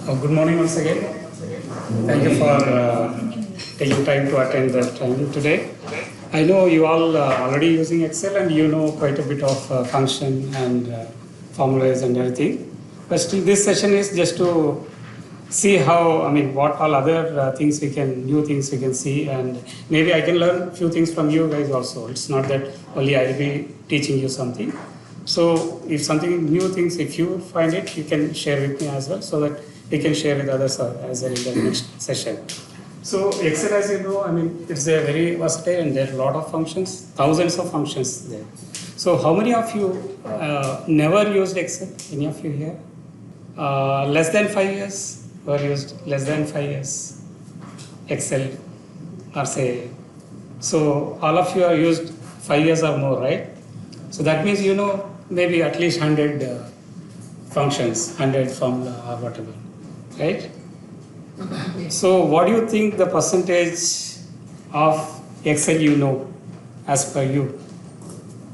Good morning once again. Thank you for taking time to attend the training today. I know you all are already using Excel and you know quite a bit of function and formulas and everything. But still this session is just to see how, what all other things new things we can see, and maybe I can learn a few things from you guys also. It's not that only I'll be teaching you something. So if something new things, if you find it, you can share with me as well, so that we can share with others as well in the next session. So Excel, as you know, it's a very versatile and there are a lot of functions, thousands of functions there. So how many of you never used Excel? Any of you here? Less than 5 years? Or used less than 5 years Excel, or say, so all of you are used 5 years or more, right? So that means you know maybe at least 100 functions, 100 formula or whatever, right? So what do you think the percentage of Excel you know as per you?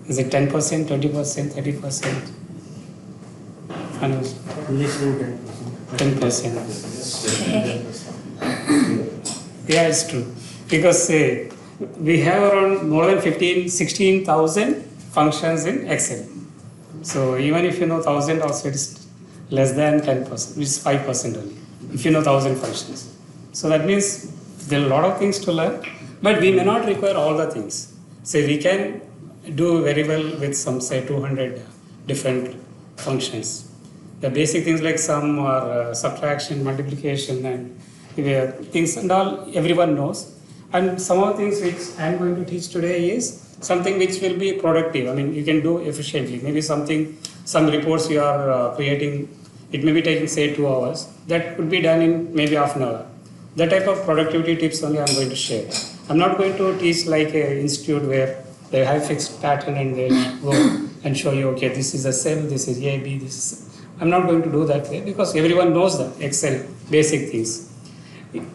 Is it 10%, 20%, 30%? Less than 10%. 10%. Yeah, it's true. Because say we have around more than 16,000 functions in Excel. So even if you know 1,000 also, it's less than 10%, which is 5% only, if you know 1,000 functions. So that means there are a lot of things to learn, but we may not require all the things. Say we can do very well with some, say, 200 different functions. The basic things like sum or subtraction, multiplication, and things and all everyone knows. And some of the things which I am going to teach today is something which will be productive. You can do efficiently. Maybe some reports you are creating, it may be taking say 2 hours. That could be done in maybe half an hour. That type of productivity tips only I am going to share. I'm not going to teach like an institute where they have fixed pattern and they go and show you, okay, this is a cell, this is A, B, this is. I'm not going to do that way because everyone knows the Excel basic things.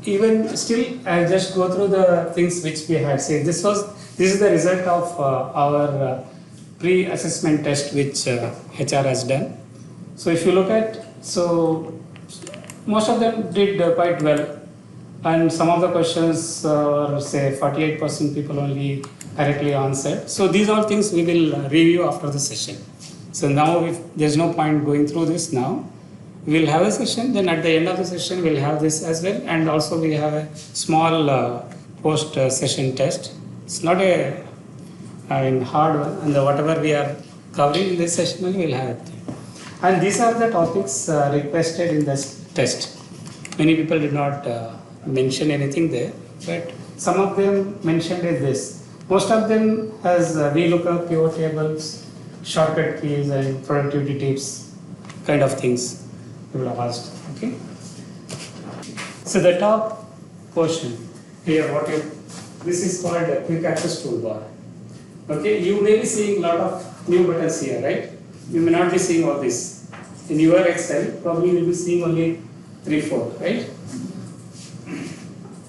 Even still, I'll just go through the things which we had. Say this is the result of our pre-assessment test which HR has done. So if you look at, so most of them did quite well, and some of the questions say 48% people only correctly answered. So these are things we will review after the session. So now there's no point going through this now. We'll have a session, then at the end of the session we'll have this as well, and also we have a small post-session test. It's not a hard one, and whatever we are covering in this session we'll have it. And these are the topics requested in this test. Many people did not mention anything there, but some of them mentioned is this. Most of them has VLOOKUP, pivot tables, shortcut keys and productivity tips kind of things people have asked. Okay. So the top portion here, this is called a quick access toolbar. Okay, you may be seeing a lot of new buttons here, right? You may not be seeing all this. In your Excel, probably you will be seeing only 3-4, right?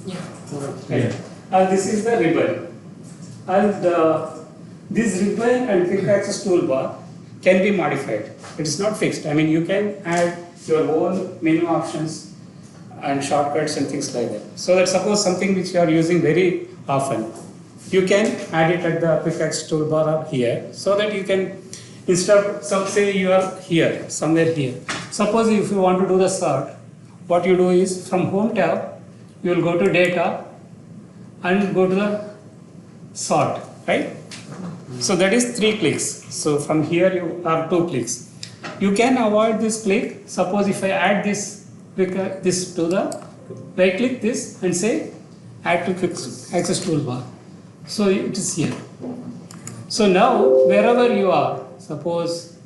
Yeah. Right. And this is the ribbon. And this ribbon and quick access toolbar can be modified. It is not fixed. You can add your own menu options and shortcuts and things like that. So that suppose something which you are using very often, you can add it at the quick access toolbar or here, so that you can, instead of say you are here, somewhere here. Suppose if you want to do the sort, what you do is from home tab, you will go to data and go to the sort, right? So that is 3 clicks. So from here you have 2 clicks. You can avoid this click. Suppose if I add this to the, right click this and say add to quick access toolbar. So it is here. So now wherever you are, suppose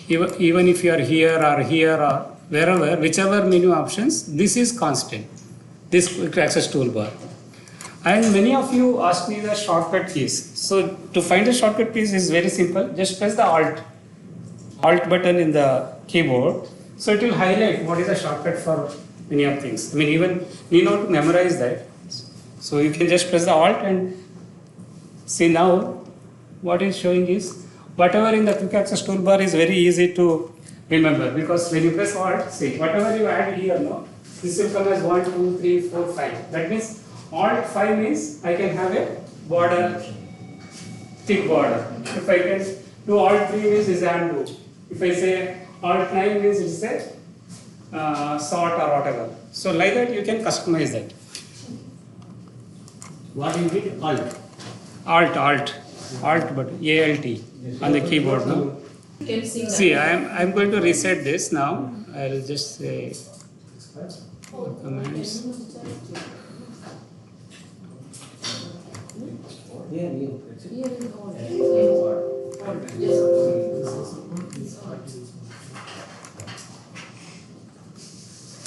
even if you are here or wherever, whichever menu options, this is constant, this quick access toolbar. And many of you asked me the shortcut keys. So to find the shortcut keys is very simple. Just press the Alt button in the keyboard. So it will highlight what is the shortcut for many of things. Even need not memorize that. So you can just press the Alt and see now what is showing is whatever in the quick access toolbar is very easy to Remember, because when you press Alt, see, whatever you add here, no, this will come as 1, 2, 3, 4, 5. That means Alt 5 means I can have a border, thick border. If I can do Alt 3 means it's undo. If I say Alt 9 means it's a sort or whatever. So like that you can customize that. What you did? Alt. Alt button, Alt on the keyboard. No? See, I'm going to reset this now. I'll just say commands.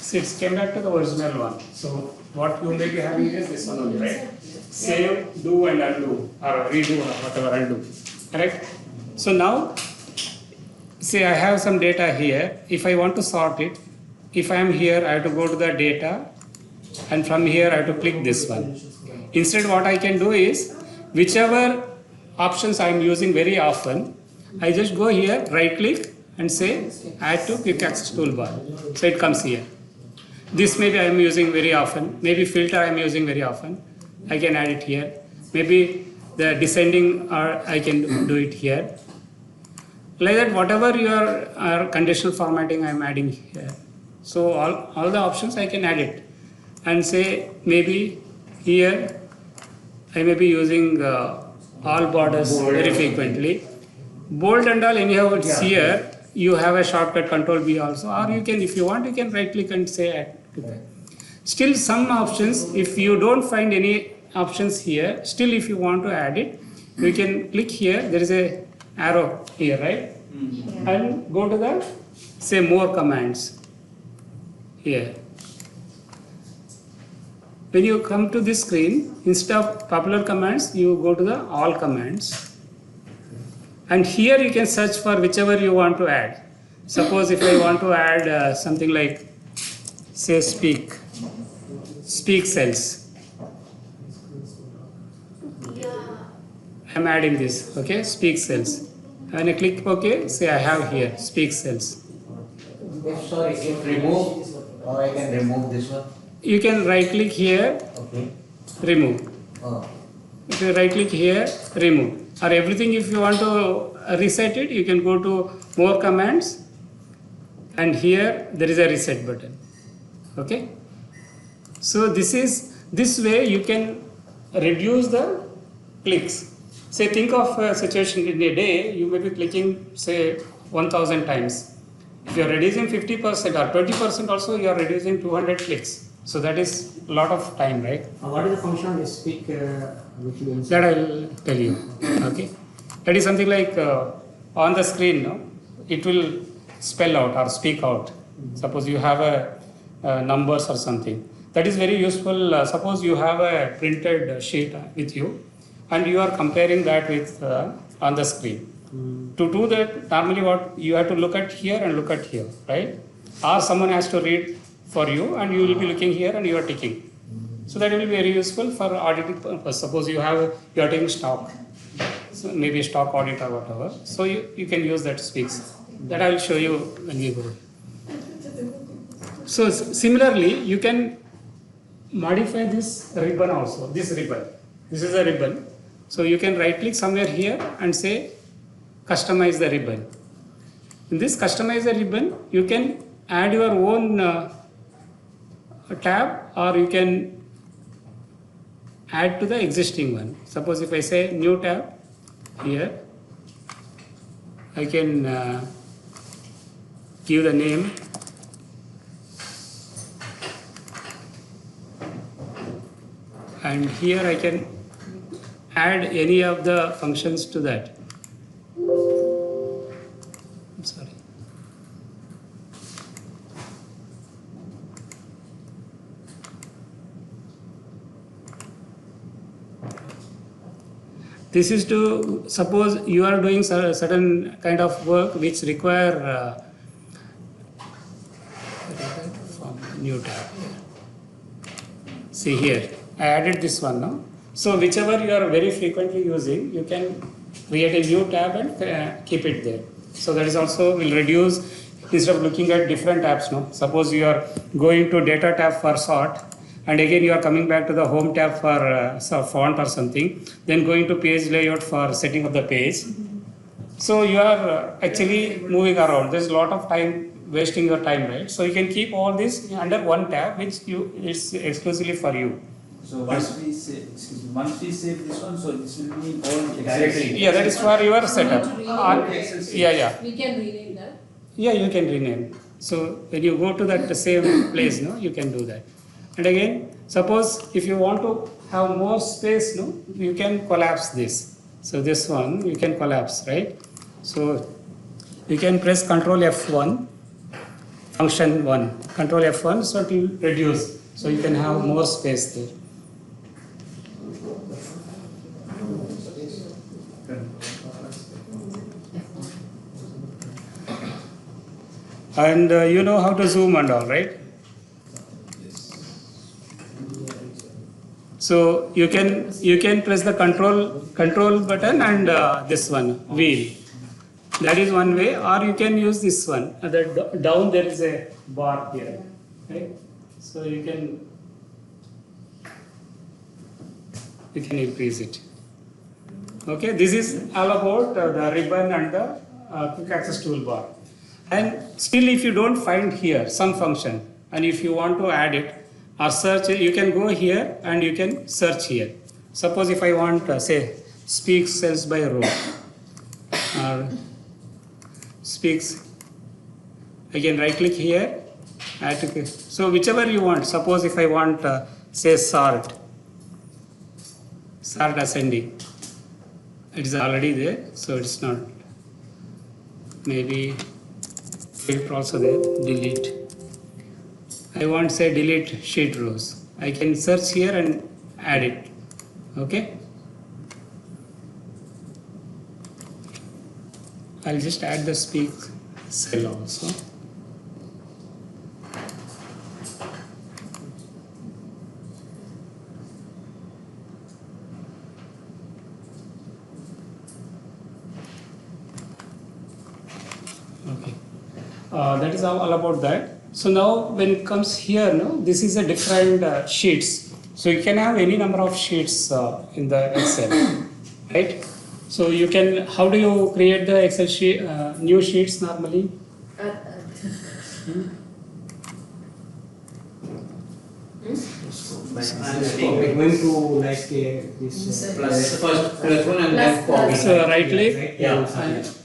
See, it came back to the original one. So what you may be having is this one only, right? Save, do and undo, or redo or whatever, undo. Correct? So now, say I have some data here. If I want to sort it, if I am here, I have to go to the data, and from here I have to click this one. Instead, what I can do is, whichever options I am using very often, I just go here, right click, and say add to quick access toolbar. So it comes here. This maybe I am using very often, maybe filter I am using very often. I can add it here. Maybe the descending or I can do it here. Like that, whatever your conditional formatting I am adding here. So all the options I can add it. And say maybe here I may be using all borders very frequently. Bold and all anyhow it's here. You have a shortcut Control B also, or you can, if you want, you can right click and say add to that. Still some options, if you don't find any options here, still if you want to add it, you can click here, there is a arrow here, right? And go to the, say, more commands here. When you come to this screen, instead of popular commands, you go to the all commands. And here you can search for whichever you want to add. Suppose if I want to add something like, say, speak cells. I'm adding this, okay, speak cells. When I click OK, say I have here, speak cells. If remove, or I can remove this one. You can right click here, Okay. remove. Oh. If you right click here, remove. Or everything, if you want to reset it, you can go to more commands, and here there is a reset button. Okay. So this way you can reduce the clicks. Say think of a situation in a day, you may be clicking say 1000 times. If you are reducing 50% or 20% also, you are reducing 200 clicks. So that is a lot of time, right? What is the function of speak which you That I will tell you. Okay. That is something like on the screen, no? It will spell out or speak out. Suppose you have a numbers or something. That is very useful. Suppose you have a printed sheet with you, and you are comparing that with on the screen. To do that, normally what you have to look at here and look at here, right? Or someone has to read for you, and you will be looking here and you are ticking. So that will be very useful for auditing purpose. Suppose you are taking stock, so maybe stock audit or whatever. So you can use that speaks. That I will show you when we go. So similarly, you can modify this ribbon also. This ribbon. This is a ribbon. So you can right click somewhere here and say customize the ribbon. In this customize the ribbon, you can add your own tab, or you can add to the existing one. Suppose if I say new tab here, I can give the name and here I can add any of the functions to that. I'm sorry. This is to, suppose you are doing certain kind of work which require new tab. See here, I added this one now. So whichever you are very frequently using, you can create a new tab and keep it there. So that is also will reduce instead of looking at different tabs, no? Suppose you are going to data tab for sort, and again you are coming back to the home tab for font or something, then going to page layout for setting up the page. So you are actually moving around. There's a lot of time wasting your time, right? So you can keep all this under one tab, which is exclusively for you. So once we save, once we save this one, so this will be all directly. Yeah, that is for your setup. Yeah. We can rename that. Yeah, you can rename. So when you go to that same place, no, you can do that. And again, suppose if you want to have more space, no, you can collapse this. So this one you can collapse, right? So you can press Control F1, function 1, Control F1, so it will reduce. So you can have more space there. And you know how to zoom and all, right? So you can press the control button and this one wheel. That is one way, or you can use this one. Down there is a bar here, right? So you can increase it. Okay, this is all about the ribbon and the quick access toolbar. And still, if you don't find here some function, and if you want to add it or search it, you can go here and you can search here. Suppose if I want, say, speaks cells by row, or speaks, again right click here, add to, so whichever you want. Suppose if I want, say, sort ascending, it is already there, so it's not, maybe filter also there, delete. I want, say, delete sheet rows. I can search here and add it. Okay. I'll just add the speak cell also. Okay. That is all about that. So now when it comes here, no, this is a different sheets. So you can have any number of sheets in the Excel, right? So you can, how do you create the Excel sheet, new sheets normally? We're going to like this Plus first one and then copy. So right click. Yeah.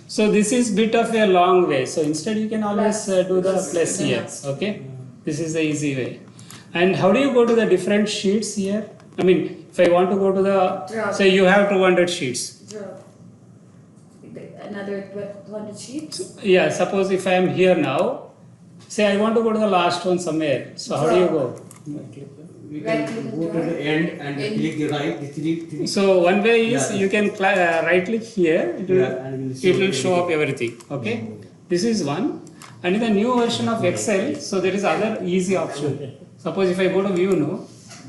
So this is bit of a long way. So instead you can always do the plus here. Okay. This is the easy way. And how do you go to the different sheets here? I mean, if I want to go to the, say you have 200 sheets. Another 200 sheets? Yeah, suppose if I am here now, say I want to go to the last one somewhere. So how do you go? We can go to the end and click the right, the three. So one way is Yeah. you can right click here, it will, Yeah, and it will show up everything. Okay, this is one. And in the new version of Excel, so there is other easy option. Suppose if I go to view now,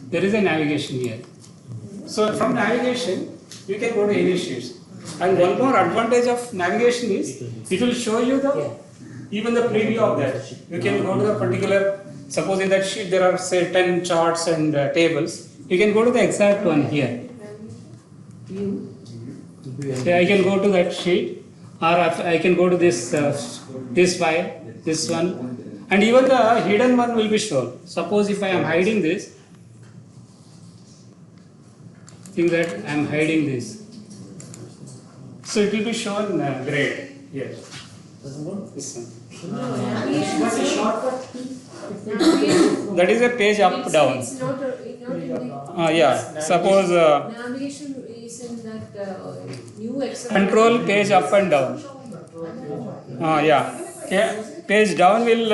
there is a navigation here. So from navigation, you can go to any sheets. And one more advantage of navigation is it will show you the even the preview of that. You can go to the particular. Suppose in that sheet there are, say, 10 charts and tables. You can go to the exact one here. Say I can go to that sheet, or I can go to this this file, this one, and even the hidden one will be shown. Suppose if I am hiding this, think that I am hiding this, so it will be shown gray here. This one. What's the shortcut? That is a page up down. It's not in the Yeah. Suppose navigation is in that new Excel. control page up and down. Yeah. Page down will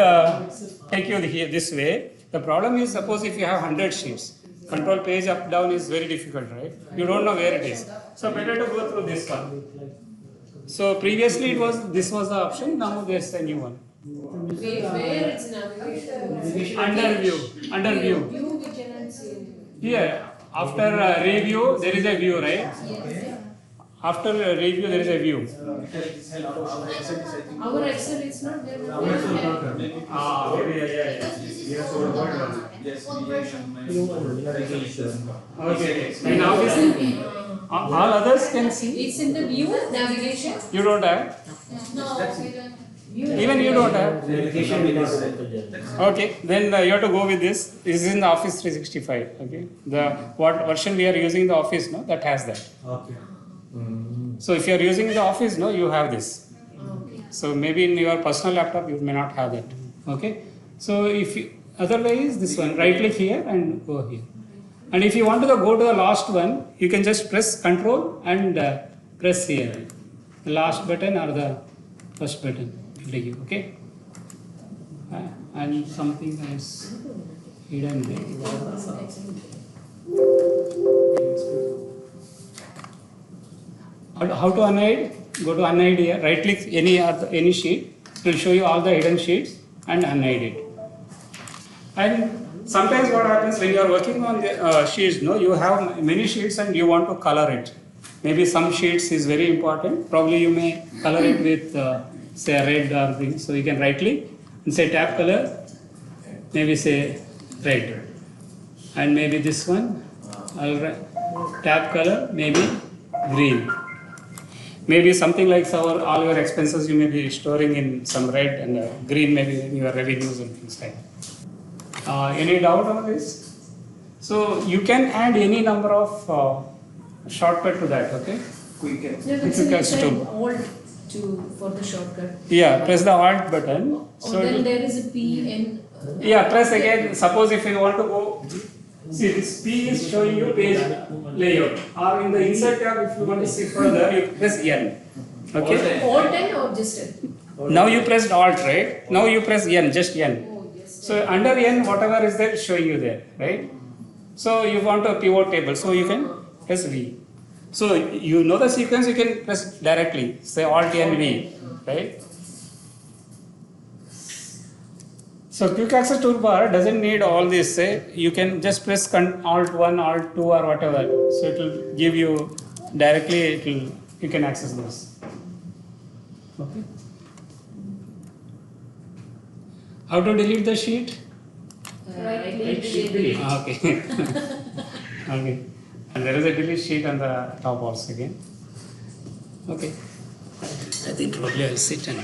take you here this way. The problem is, suppose if you have 100 sheets, control page up down is very difficult, right? You don't know where it is. So better to go through this one. So previously this was the option. Now there's a new one. Where it's navigation? Under view. View we cannot see. Here, after review, there is a view, right? Yes. After review, there is a view. Our Excel is not there. Ah, maybe, yeah. Yes, Okay. And now this, all others can see. It's in the view navigation. You don't have. No, we don't. Even you don't have. Navigation will not. Okay, then you have to go with this. This is in the Office 365. Okay, the what version we are using in the Office, no, that has that. Okay. So if you are using the Office, no, you have this. Okay. So maybe in your personal laptop you may not have that. Okay, so if you, otherwise this one, right click here and go here. And if you want to go to the last one, you can just press Control and press here, the last button or the first button. Okay, and something else hidden there. How to unhide? Go to unhide here. Right click any sheet. It will show you all the hidden sheets and unhide it. And sometimes what happens when you are working on the sheets, no, you have many sheets and you want to color it. Maybe some sheets is very important. Probably you may color it with say red or thing. So you can right click and say tab color. Maybe say red. And maybe this one. Tab color maybe green. Maybe something like all your expenses you may be storing in some red and green, maybe in your revenues and things like that. Any doubt on this? So you can add any number of shortcut to that, okay? Quick No, It's a it's custom. an Alt for the shortcut. Yeah, press the Alt button. Oh, then there is a P and. Yeah, press again. Suppose if you want to go, see this P is showing you page layout. Or in the insert tab, if you want to see further, you press N. Okay. Alt and or just N? Now you pressed Alt, right? Now you press N, just N. Oh, just So under N, whatever is there, is showing you there, right? So you want a pivot table, so you can press V. So you know the sequence, you can press directly, say Alt N V, right? So quick access toolbar doesn't need all this, say you can just press Alt 1, Alt 2 or whatever. So it will give you directly, you can access this. Okay. How to delete the sheet? Right click, delete. Okay. Okay. And there is a delete sheet on the top also again. Okay. I think probably I'll sit and.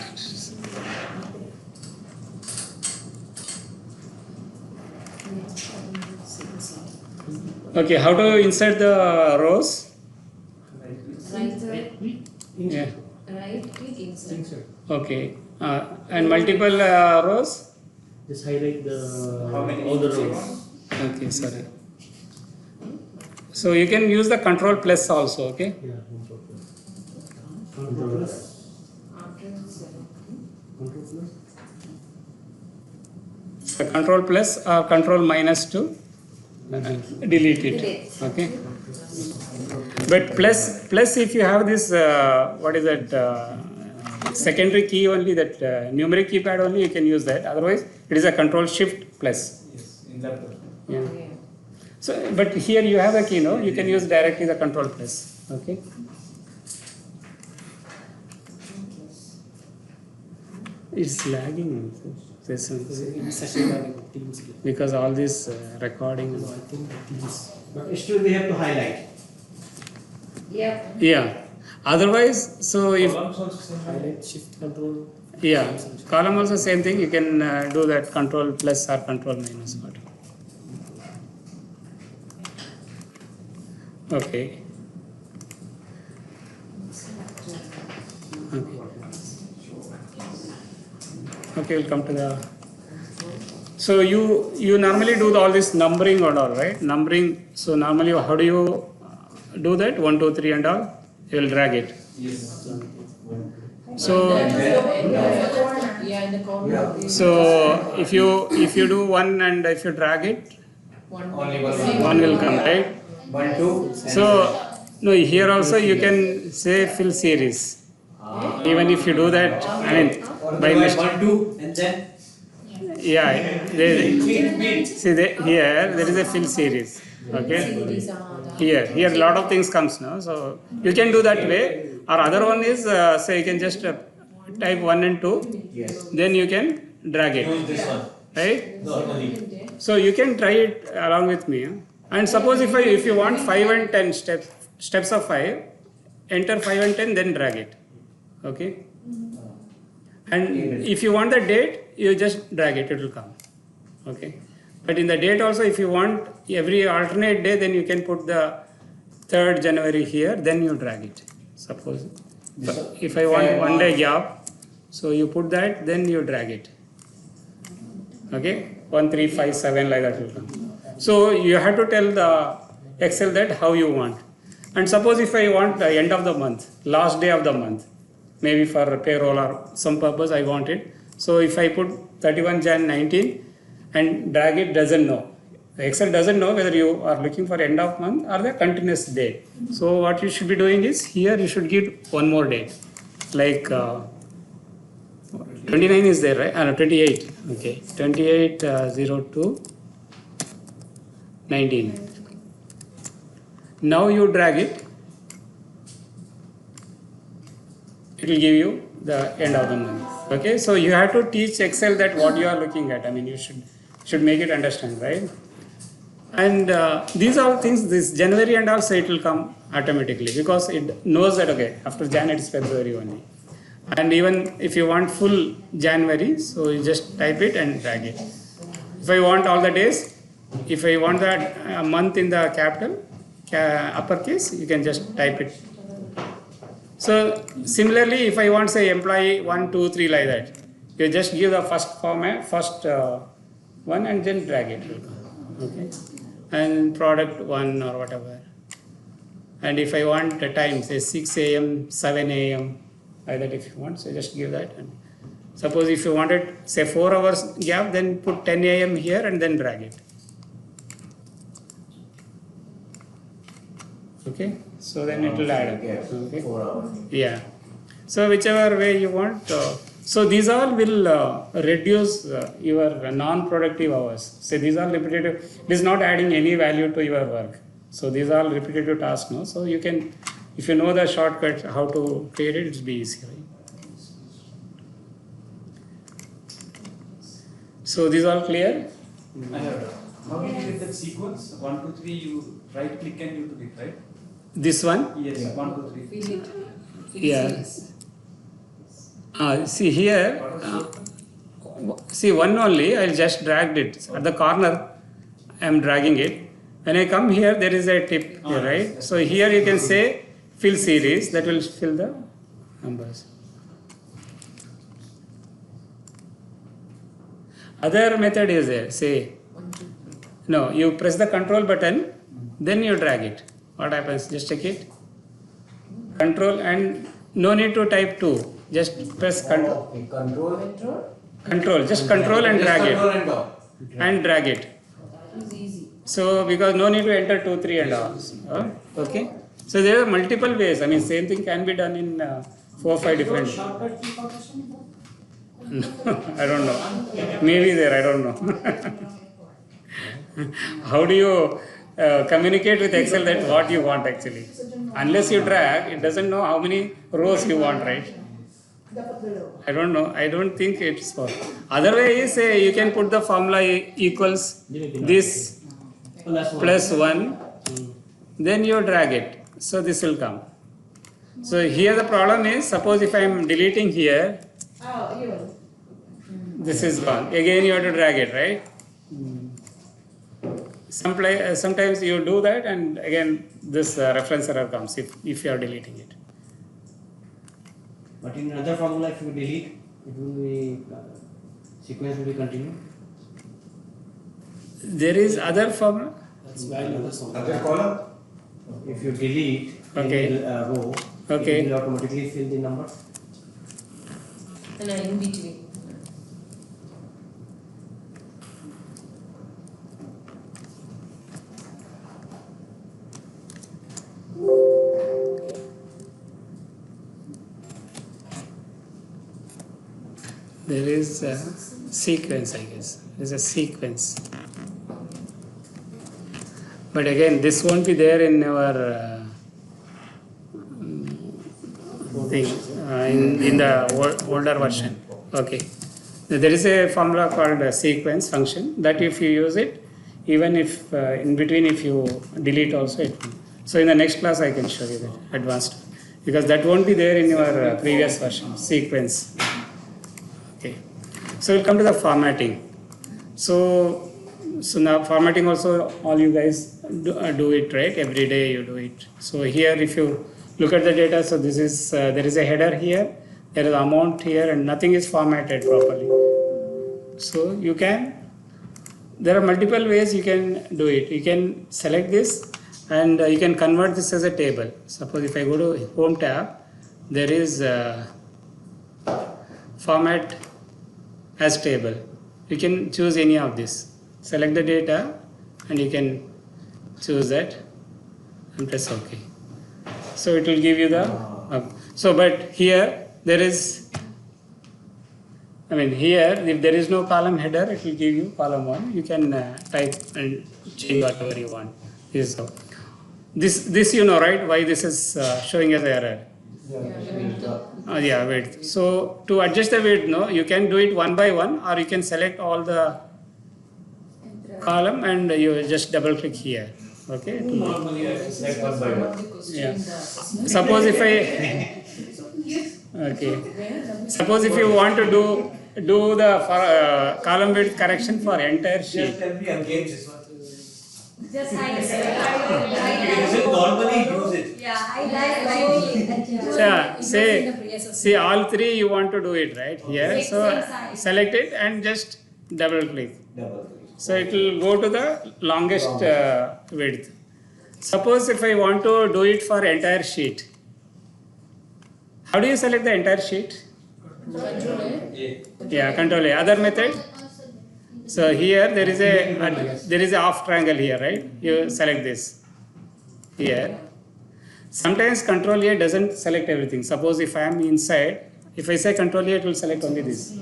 Okay, how to insert the rows? Right Yeah. click insert. Okay. And multiple rows? Just highlight How many all the rows. Okay, sorry. So you can use the control plus also, okay? Yeah, control plus. After select. Control plus. The control plus or control minus to delete it. Delete. Okay. But plus if you have this, what is that, secondary key only, that numeric keypad only, you can use that. Otherwise, it is a control shift plus. Yes, in laptop. Yeah. Okay. So, but here you have a key, no? You can use directly the control plus. Okay. It's lagging also. This one. Because all this recording. I think the Teams. But still we have to highlight. Yep. Yeah. Otherwise, so if Columns also same. Highlight, shift, control. yeah, column also same thing. You can do that control plus or control minus whatever. Okay. Okay. Okay, we'll come to the. So you normally do all this numbering and all, right? Numbering. So normally, how do you do that? 1, 2, 3 and all. You will drag it. Yes. So Yeah, in the corner. so if you do 1 and if you drag it, Only one. 1 will come, right? 1, 2. So no, here also you can say fill series. Even if you do that, I mean by mistake. 1, 2, and then Yeah, see here there is a fill series. Okay. Series, the Here a lot of things comes now, so you can do that way. Or other one is say you can just type 1 and 2, Yes. then you can drag it, Use this one. right? Normally. So you can try it along with me. Huh? And suppose if you want 5 and 10 steps of 5, enter 5 and 10, then drag it. Okay. And if you want the date, you just drag it, it will come. Okay. But in the date also, if you want every alternate day, then you can put the 3rd January here, then you drag it. Suppose if I want 1 day gap, so you put that, then you drag it. Okay, 1, 3, 5, 7 like that will come. So you have to tell the Excel that how you want. And suppose if I want the end of the month, last day of the month, maybe for payroll or some purpose I want it. So if I put 31 Jan 19 and drag it, doesn't know. The Excel doesn't know whether you are looking for end of month or the continuous day. So what you should be doing is here you should give one more date, like 29 is there, right? No, 28. Okay, 28 02 19. Now you drag it. It will give you the end of the month. Okay, so you have to teach Excel that what you are looking at. I mean, you should make it understand, right? And these are things. This January and also it will come automatically because it knows that okay, after Jan it is February only. And even if you want full January, so you just type it and drag it. If I want all the days, if I want that month in the capital, uppercase, you can just type it. So similarly, if I want say employee 1, 2, 3 like that, you just give the first format, first one and then drag it. Okay, and product 1 or whatever. And if I want a time, say 6 a.m., 7 a.m. like that if you want, so just give that. And suppose if you wanted say 4 hours gap, then put 10 a.m. here and then drag it. Okay, so then it will add up. Okay. 4 hours. Yeah. So whichever way you want. So these all will reduce your non-productive hours. So these are repetitive. It is not adding any value to your work. So these are repetitive tasks. No? So you can, if you know the shortcut how to create it, it will be easy. Right? So these are clear. I have. How do you get that sequence? 1, 2, 3. You right click and you do it, right? This one. Yes. 1, 2, 3. Fill it. Yeah. See here, see one only, I'll just dragged it. At the corner, I'm dragging it. When I come here, there is a tip here, right? So here you can say fill series, that will fill the numbers. Other method is there, say, no, you press the control button, then you drag it. What happens? Just check it. Control and no need to type 2. Just press control. Okay, control. Control. Just control and drag Control it. and go. And drag it. It's easy. So because no need to enter 2, 3 and all. Okay. So there are multiple ways. I mean, same thing can be done in 4, 5 different. No, I don't know. Maybe there. I don't know. How do you communicate with Excel that what you want actually? Unless you drag, it doesn't know how many rows you want, right? I don't know. I don't think it's for. Other way is you can put the formula equals this plus 1, then you drag it. So this will come. So here the problem is, suppose if I am deleting here, Oh, you. this is gone. Again you have to drag it, right? Sometimes you do that and again this reference error comes if you are deleting it. But in another formula, if you delete, it will be sequence will be continued. There is other formula. Other column? If you delete Okay. any row, Okay. it will automatically fill the number. And in between. There is sequence, I guess. There's a sequence. But again, this won't be there in our thing, in the older version. Okay. There is a formula called a sequence function that if you use it, even if in between if you delete also it will. So in the next class I can show you that advanced, because that won't be there in your previous version, sequence. Okay. So we'll come to the formatting. So now formatting also all you guys do it, right? Every day you do it. So here if you look at the data, so this is there is a header here, there is amount here, and nothing is formatted properly. So you can, there are multiple ways you can do it. You can select this and you can convert this as a table. Suppose if I go to home tab, there is format as table. You can choose any of this. Select the data and you can choose that and press OK. So it will give you the, but here there is, here if there is no column header, it will give you column 1. You can type and change whatever you want. This you know, right? Why this is showing as error? Width. So to adjust the width, no, you can do it one by one, or you can select all the column and you just double click here. Okay. Normally I select one by one. Yeah. Suppose if I suppose if you want to do the column width correction for entire sheet. Just tell me again this one. Just You normally use it. Yeah, I like See all three you want to do it right here. So select it and just double click. So it will go to the longest width. Suppose if I want to do it for entire sheet. How do you select the entire sheet? Control A. Yeah, Control A. Other method? So here there is a off triangle here, right? You select this here. Sometimes Control A doesn't select everything. Suppose if I am inside, if I say Control A, it will select only this.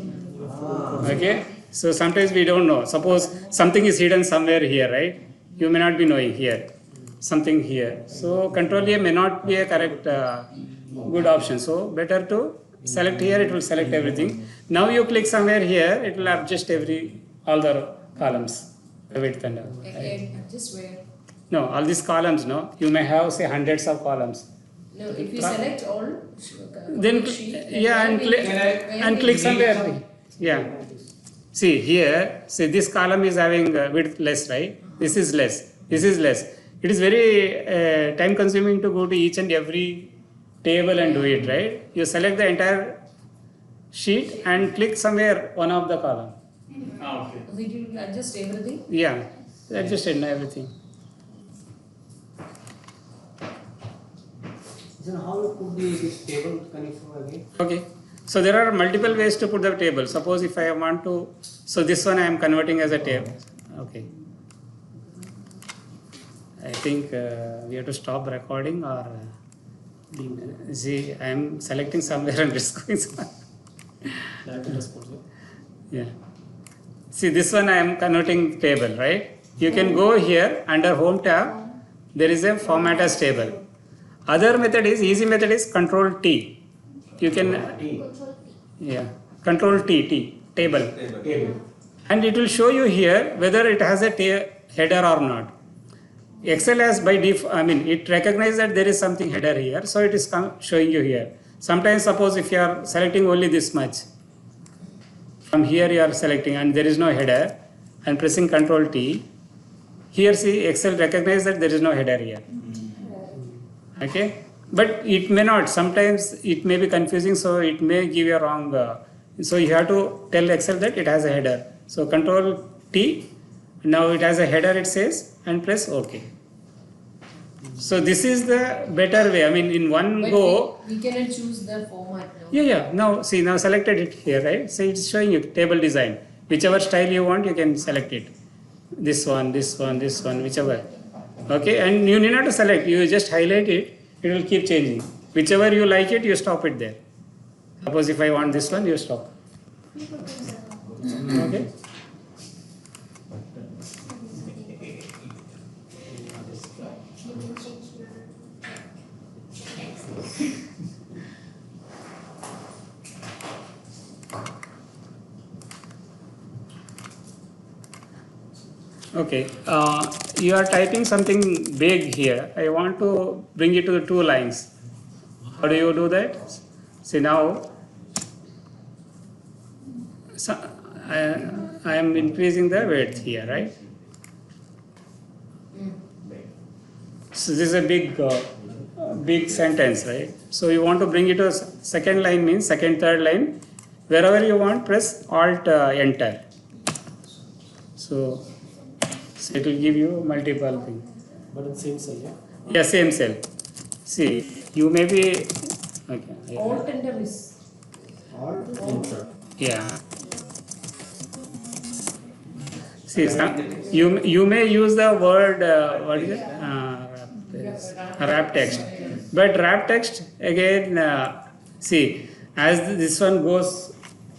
Okay? So sometimes we don't know. Suppose something is hidden somewhere here, right? You may not be knowing here. Something here. So Control A may not be a correct good option. So better to select here, it will select everything. Now you click somewhere here, it will adjust all the columns. Width and all. Just where? No, all these columns, no. You may have say hundreds of columns. No, if you select all, Then click somewhere. Yeah. See here, see this column is having width less, right? This is less. This is less. It is very time consuming to go to each and every table and do it, right? You select the entire sheet and click somewhere one of the column. Okay. Did you adjust everything? Yeah, adjusted everything. Then how you put this table connector again? Okay. So there are multiple ways to put the table. Suppose if I want to, so this one I am converting as a table. Okay. I think we have to stop recording or see, I am selecting somewhere and just going somewhere. Yeah. See this one I am converting table, right? You can go here under home tab, there is a format as table. Other method is, easy method is Control T. You can, Control T, table. And it will show you here whether it has a header or not. Excel has by default, it recognizes that there is something header here, so it is showing you here. Sometimes suppose if you are selecting only this much, from here you are selecting and there is no header and pressing Control T, here see Excel recognizes that there is no header here. Okay, but it may not, sometimes it may be confusing, so it may give you a wrong, so you have to tell Excel that it has a header. So Control T, now it has a header it says, and press OK. So this is the better way, in one But go. we cannot choose the format now. Yeah, now see, now selected it here, right? So it's showing you table design. Whichever style you want, you can select it. This one, whichever. Okay, and you need not to select, you just highlight it, it will keep changing. Whichever you like it, you stop it there. Suppose if I want this one, you stop. Okay. Okay, you are typing something big here. I want to bring it to the 2 lines. How do you do that? See now, so, I am increasing the width here, right? So this is a big sentence, right? So you want to bring it to second line, means second, third line. Wherever you want, press Alt Enter. So it will give you multiple things. But in same cell, yeah? Yeah, same cell. See, you may be, okay. Yeah. Alt enter is. Yeah. See, you may use the word, what is it? Wrap text. But wrap text, again, see, as this one goes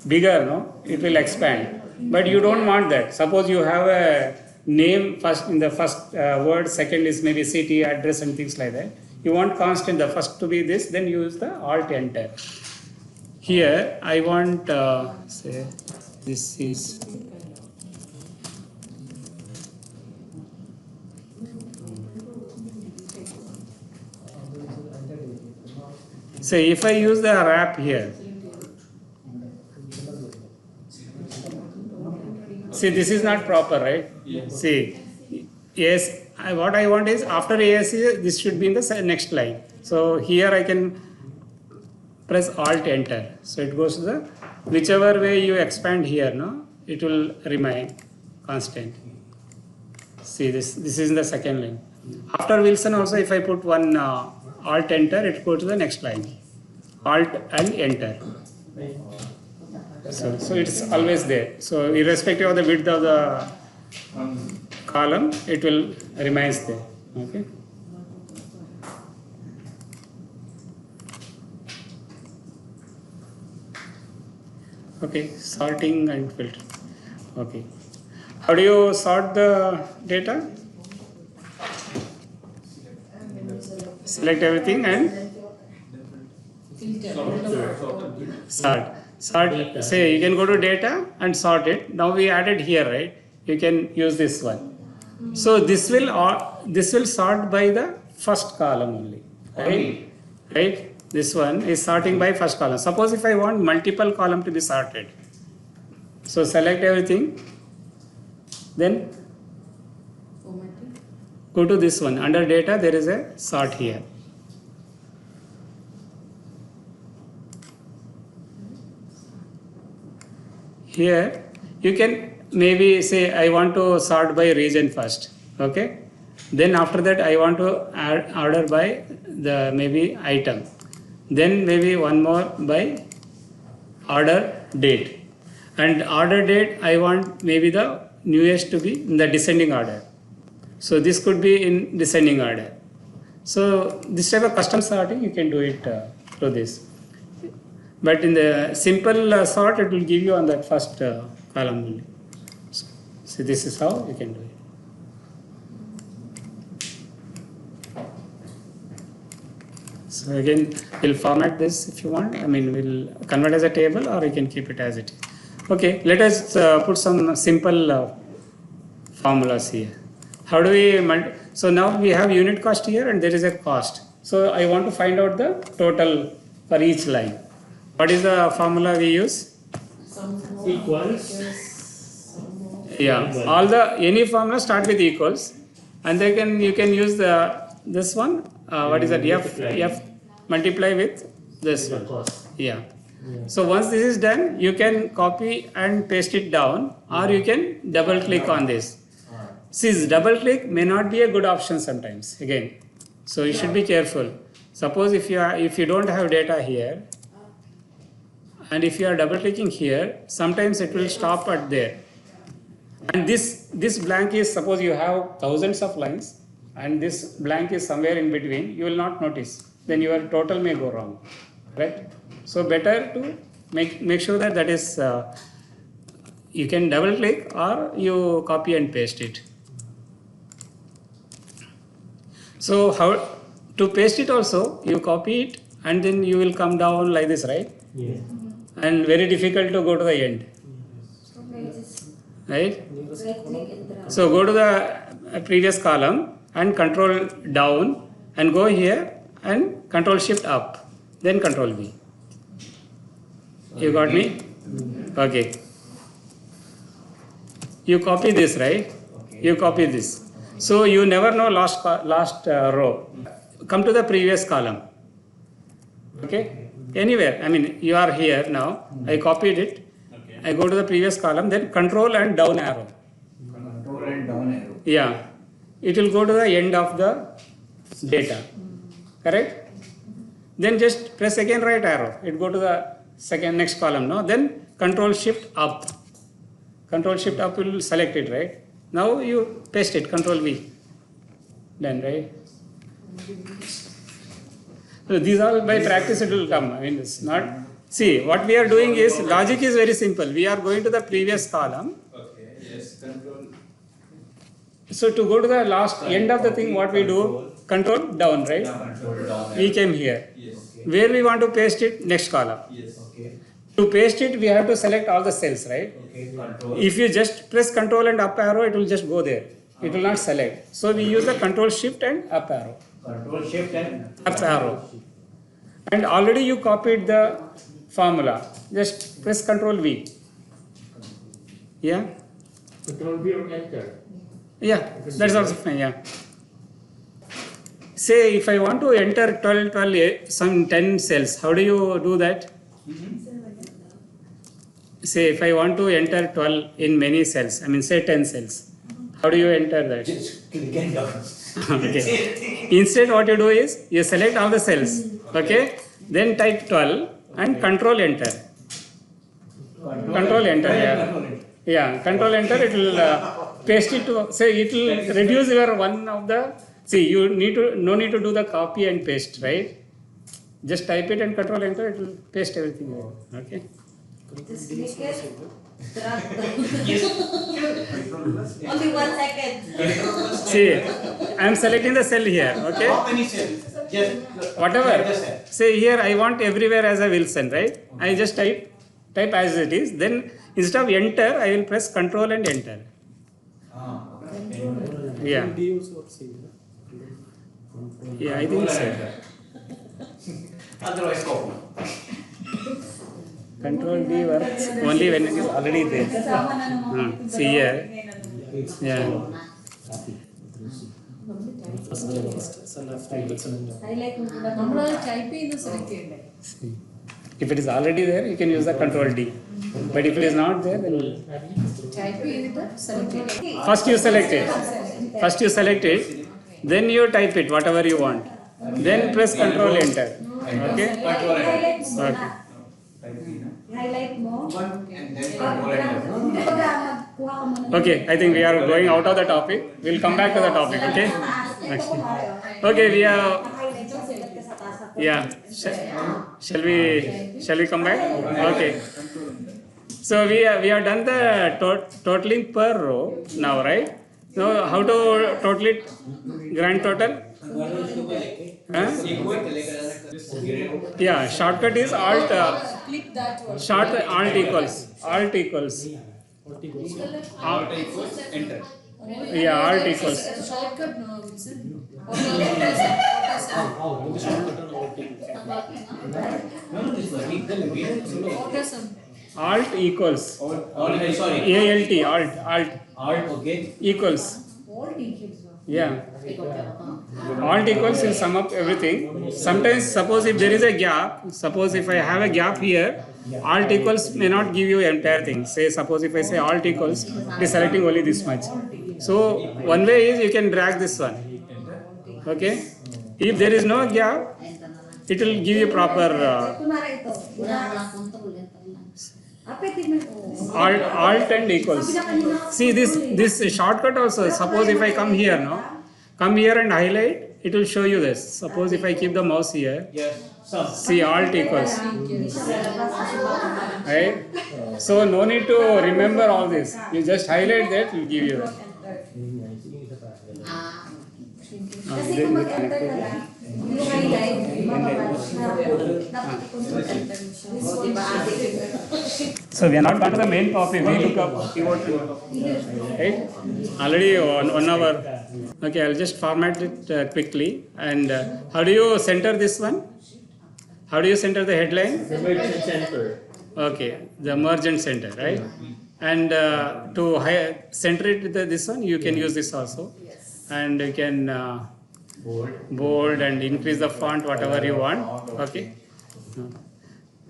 bigger, no, it will expand. But you don't want that. Suppose you have a name first in the first word, second is maybe city, address and things like that. You want constant, the first to be this, then use the Alt Enter. Here, I want, say, this is, say, if I use the wrap here, see, this is not proper, right? See, yes, what I want is after ASC, this should be in the next line. So here I can press Alt Enter. So it goes to the, whichever way you expand here, no, it will remain constant. See, this is in the second line. After Wilson also, if I put one Alt Enter, it goes to the next line. Alt and Enter. So it's always there. So irrespective of the width of the column, it will remains there. Okay. Okay, sorting and filter. Okay. How do you sort the data? Select everything and sort. Say you can go to data and sort it. Now we added here, right? You can use this one. So this will sort by the first column only, right? Right? This one is sorting by first column. Suppose if I want multiple column to be sorted, so select everything, then go to this one. Under data, there is a sort here. Here, you can maybe say I want to sort by region first, okay? Then after that, I want to add order by the maybe item. Then maybe one more by order date. And order date, I want maybe the newest to be in the descending order. So this could be in descending order. So this type of custom sorting, you can do it through this. But in the simple sort, it will give you on that first column only. So this is how you can do it. So again, we'll format this if you want. I mean, we'll convert as a table or you can keep it as it is. Okay, let us put some simple formulas here. How do we, so now we have unit cost here and there is a cost. So I want to find out the total for each line. What is the formula we use? Equals. Yeah, all the, any formula start with equals and then you can use this one, what is that, F multiply with this one. Yeah. So once this is done, you can copy and paste it down or you can double click on this. See, double click may not be a good option sometimes again. So you should be careful. Suppose if you don't have data here and if you are double clicking here, sometimes it will stop at there. And this blank is, suppose you have thousands of lines and this blank is somewhere in between, you will not notice. Then your total may go wrong, right? So better to make sure that is you can double click or you copy and paste it. So how to paste it also, you copy it and then you will come down like this, right? Yeah. And very difficult to go to the end, right? So go to the previous column and control down and go here and control shift up, then control V. You got me? Okay. You copy this, right? You copy this. So you never know last row. Come to the previous column. Okay? Anywhere. I mean, you are here now. I copied it. Okay. I go to the previous column, then control and down arrow. Control and down arrow. Yeah. It will go to the end of the data. Correct? Then just press again right arrow. It go to the next column. No? Then control shift up. Control shift up will select it, right? Now you paste it, control V. Done, right? So these all by practice it will come. I mean, it's not. See, what we are doing is, logic is very simple. We are going to the previous column. Okay, yes, control. So to go to the last end of the thing, what we do? Control down, right? Control down We arrow. came here. Yes, Where we want to paste it? Next column. yes. Okay. To paste it, we have to select all the cells, right? Okay. Control. If you just press control and up arrow, it will just go there. It will not select. So we use the control shift and up arrow. Control shift and Up arrow. And already you copied the formula. Just press control V. Yeah? Control V or enter. Yeah, that's also fine, yeah. Say if I want to enter 12, some 10 cells, how do you do that? Say if I want to enter 12 in many cells, I mean say 10 cells, how do you enter that? just click and down. Okay. Instead what you do is, you select all the cells, okay? Then type 12 and control enter. Control enter, yeah. Yeah, control enter, it will paste it to, say it will reduce your one of the, see you no need to do the copy and paste, right? Just type it and control enter, it will paste everything there, okay? Just click it. Only 1 second. See, I am selecting the cell here, okay? How many cells? Just Whatever. the cell. Say here I want everywhere as a Wilson, right? I just type as it is. Then instead of enter, I will press control and enter. Ah, Yeah. D also works here. Yeah, I think so. Otherwise, copy. Control D works only when it is already there. See here. Yeah. Highlight നമ്മൾ type ചെയ്ത് select ചെയ്യണ്ടേ? See. If it is already there, you can use the control D. But if it is not there, then Type ചെയ്തിട്ട് select ചെയ്യണ്ടേ? first you select it. First you select it. Then you type it, whatever you want. Then press control enter. Okay? Okay. Highlight more. and then control enter. Okay, I think we are going out of the topic. We'll come back to the topic, okay? Okay, we are, yeah. Shall we come back? Okay. So we have done the totaling per row now, right? So how to total it? Grand total? Huh? Yeah, shortcut is alt, Click that one. alt equals. Alt equals. Enter. Yeah, alt equals. Shortcut no, Wilson. What is In the shortcut on alt equals. Alt equals. Sorry. Alt Alt, okay. equals. all teachers. Yeah. Alt equals will sum up everything. Sometimes suppose if there is a gap, suppose if I have a gap here, alt equals may not give you entire thing. Say suppose if I say alt equals, it is selecting only this much. So one way is you can drag this one. Okay. If there is no gap, it will give you proper alt and equals. See this shortcut also. Suppose if I come here, no, come here and highlight, it will show you this. Suppose if I keep the mouse here, Yes. See, alt equals. Right? So no need to remember all this. You just highlight that, will give you that. Kasi kung mag-enter ka lang, yung highlight, mababasa na dapat enter mo siya. Diba? So we are not part of the main topic. We look up pivot table. Right? Already 1 hour. Okay, I'll just format it quickly. And how do you center this one? How do you center the headline? The merge center. Okay, the merge and center, right? And to center it with this one, you can use this also. And you can bold and increase the font, whatever you want. Okay.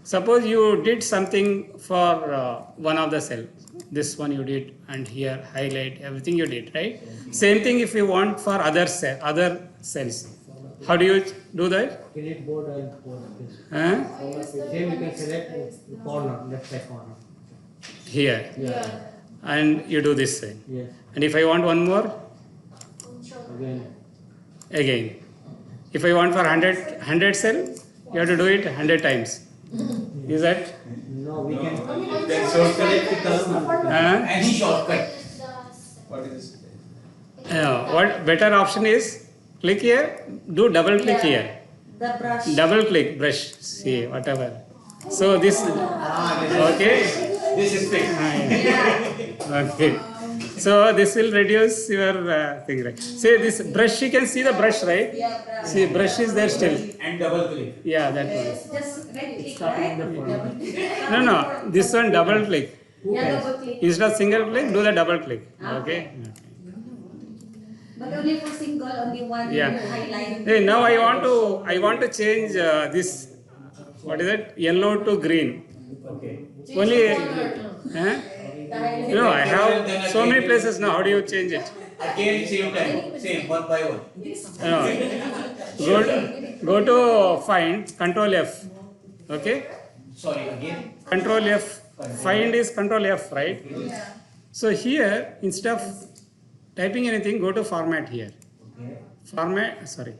Suppose you did something for one of the cells. This one you did, and here highlight everything you did, right? Same thing if you want for other cells. How do you do that? Select board and corner. Huh? Same you can select the corner, left side corner. Here. Yeah. And you do this way. Yes. And if I want one more, again. If I want for 100 cell, you have to do it 100 times. Is that? No, we can. Then select the column. Any shortcut. What is this? What better option is, click here, do double click here. The brush. Double click, brush, see, whatever. So this, okay? This is fixed. Okay. So this will reduce your thing, right? See this brush, you can see the brush, right? Yeah, brush. See, brush is there still. And double click. Yeah, that one. Just right click, right? Double click. No, this one double click. Yeah, double click. Instead of single click, do the double click. Okay? But only for single, only one Yeah. highlight. Hey, now I want to change this, what is it? Yellow to green. Okay. Only, huh? No, I have so many places now. How do you change it? Again, same time. Same, one by one. Go to find, Control F. Okay? Sorry, again. Control F. Find is Control F, right? So here, instead of typing anything, go to format here. Okay. Format, sorry.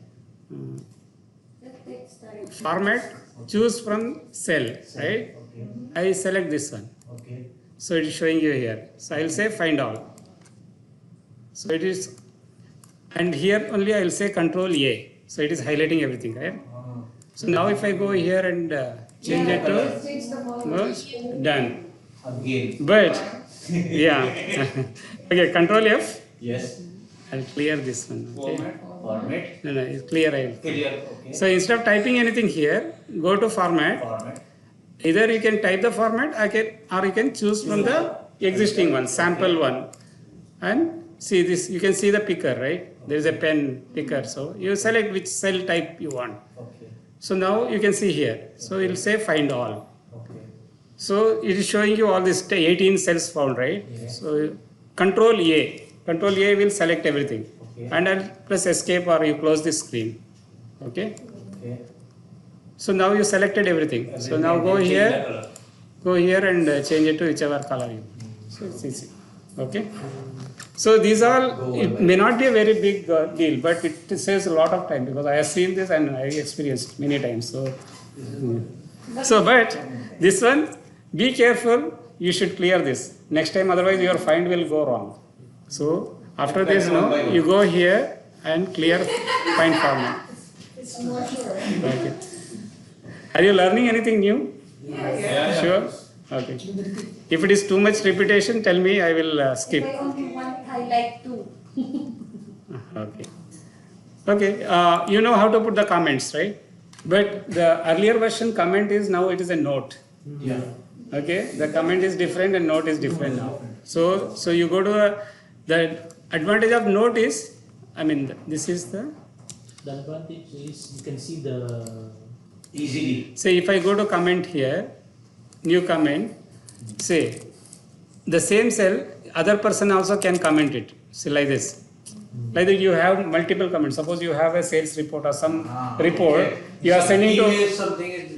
Format, choose from cell, right? Okay. I select this one. Okay. So it is showing you here. So I will say find all. So it is, and here only I will say Control A. So it is highlighting everything, right? So now if I go here and change it to, Change the color. done. Again. But, yeah. Okay, Control F. Yes. I'll clear this one. Okay. Format. No, it's clear. Clear. Okay. So instead of typing anything here, go to format. Format. Either you can type the format or you can choose from the existing one, sample one. And see this, you can see the picker, right? There is a pen picker. So you select which cell type you want. Okay. So now you can see here. So it will say find all. Okay. So it is showing you all these 18 cells found, right? Yeah. So Control A. Control A will select everything. Okay. And I'll press escape or you close the screen. Okay? Okay. So now you selected everything. So now go here and change it to whichever color you want. So it's easy. Okay? So these all, it may not be a very big deal, but it saves a lot of time because I have seen this and I experienced many times. So, but this one, be careful, you should clear this. Next time, otherwise your find will go wrong. So after this, no, you go here and clear find format. It's more sure. Okay. Are you learning anything new? Yeah. Sure? Okay. If it is too much repetition, tell me, I will skip. If I only want highlight too. Okay. Okay. You know how to put the comments, right? But the earlier version comment is now it is a note. Yeah. Okay. The comment is different and note is different now. So you go to the advantage of note is, I mean, this is the. The advantage is you can see the. Easily. Say if I go to comment here, new comment, say the same cell, other person also can comment it. See like this. Like that you have multiple comments. Suppose you have a sales report or some report, Okay. you are sending to, Email something.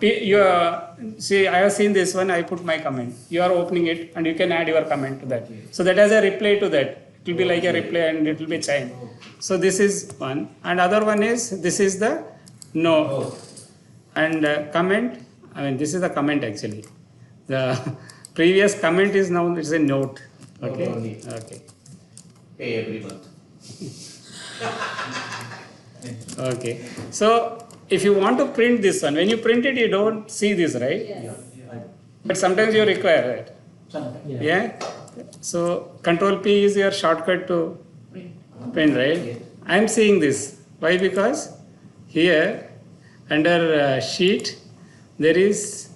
you are, see I have seen this one, I put my comment. You are opening it and you can add your comment to that. So that as a reply to that. It will be like a reply and it will be chain. So this is one. And other one is, this is the no. And comment, I mean, this is the comment actually. The previous comment is now, it's a note. Okay. only. Okay. Pay every month. Okay. So if you want to print this one, when you print it, you don't see this, right? Yes. But sometimes you require it. Sometimes. Yeah. So Control P is your shortcut to print, right? Yes. I am seeing this. Why? Because here under sheet there is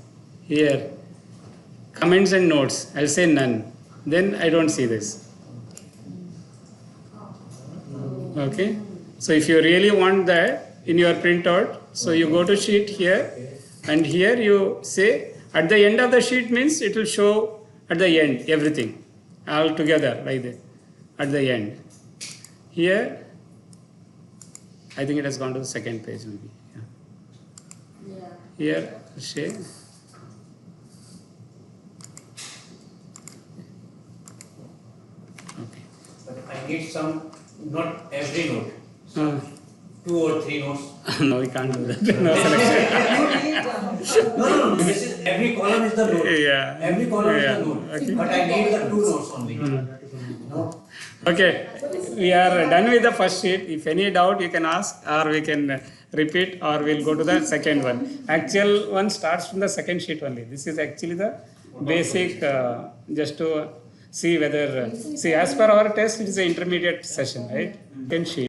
here comments and notes. I'll say none. Then I don't see this. Okay. So if you really want that in your printout, so you go to sheet here, and here you say at the end of the sheet means it will show at the end everything all together like that at the end. Here I think it has gone to the second page maybe. Yeah. Here say okay. But I need some, not every note, Uh, 2 or 3 notes. no, we can't do that. No selection. No, this is, every column is the note. Yeah. Every column Yeah. is the note. Okay. But I need the 2 notes only. No? Okay, we are done with the first sheet. If any doubt, you can ask, or we can repeat, or we'll go to the second one. Actual one starts from the second sheet only. This is actually the basic, just to see whether, see, as per our test, it is an intermediate session, right? Second sheet.